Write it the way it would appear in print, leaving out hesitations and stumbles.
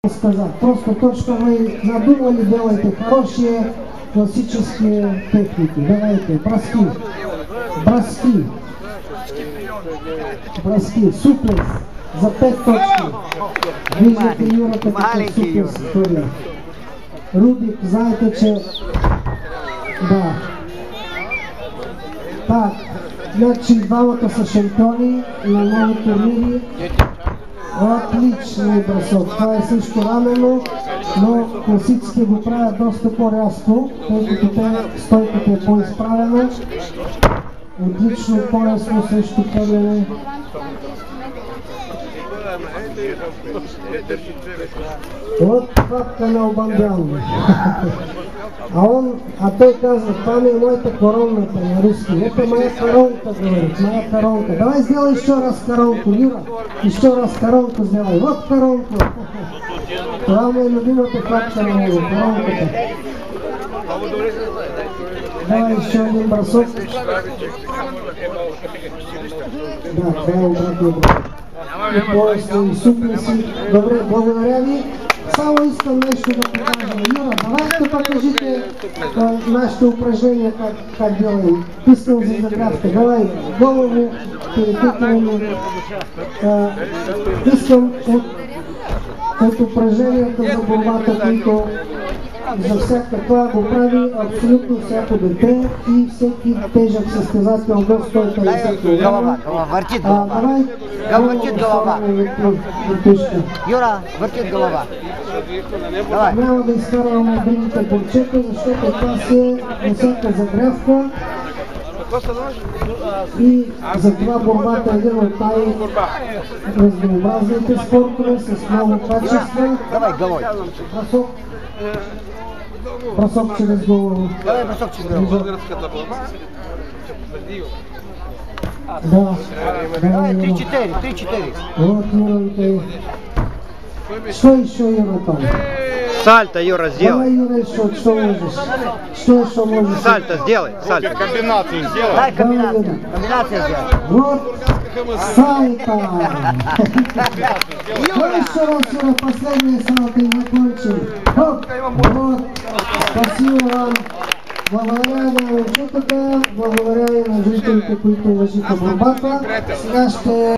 сказать. Просто то, что вы надумали, делайте хорошие классические техники. Давайте, броски, броски, броски, суплес за 5 точки. Видите, Юра, какой суплес творит. Рудик, знаете, че... Да. Так, значи двамата са шампиони на нови турнири. Отличный бросок. Това е също рамено, но класиците го правят доста по-рязко, тъй като стойката е по-изправена. Отлично по-рязко също хвърляне. Вот хватка на Обандян. А той казва, това ми е моята коронната на руски. Это моя коронка, говорит, моя коронка. Давай сделай еще раз коронку, Юра. Еще раз коронку сделай. Вот коронку. Това му е любимата хватка на него, коронката. Давай еще един бросок. Да, това е обратно бросок. И поясно и суплеси. Добре, благодаря ви. Само искам нещо да покажа. Юра, давайте покажите нашите упражнения как делаем. Пискам за загравка. Давай голову, перепитване. Искам от упражненията за борбата, които за всяка това го прави абсолютно всяко дете и всеки тежък състезател до 150 кг. Въртит глава. Въртит глава. Юра, въртит глава. Няма да изкарваме другите борчета, защото това си е всяка загрявка. И затова борбата е един от най-разнообразните спортове с много качества. Давай, головой. Бросок через голову. Давай бросок через голову. Да. Давай, 3-4. Вот, Юра, что еще, Юра, там? Сальто, Юра, сделай. Давай, Юра, что можешь? Что еще можешь? Сальто сделай, сальто. Комбинацию сделай. Дай комбинацию. Комбинацию сделай. Вот, сальто. Ну еще раз, Юра, последнее сальто и закончим. Вот, спасибо вам. Благодаря на учетата, благодаря и на зрителите, които уважиха борбата. Сега ще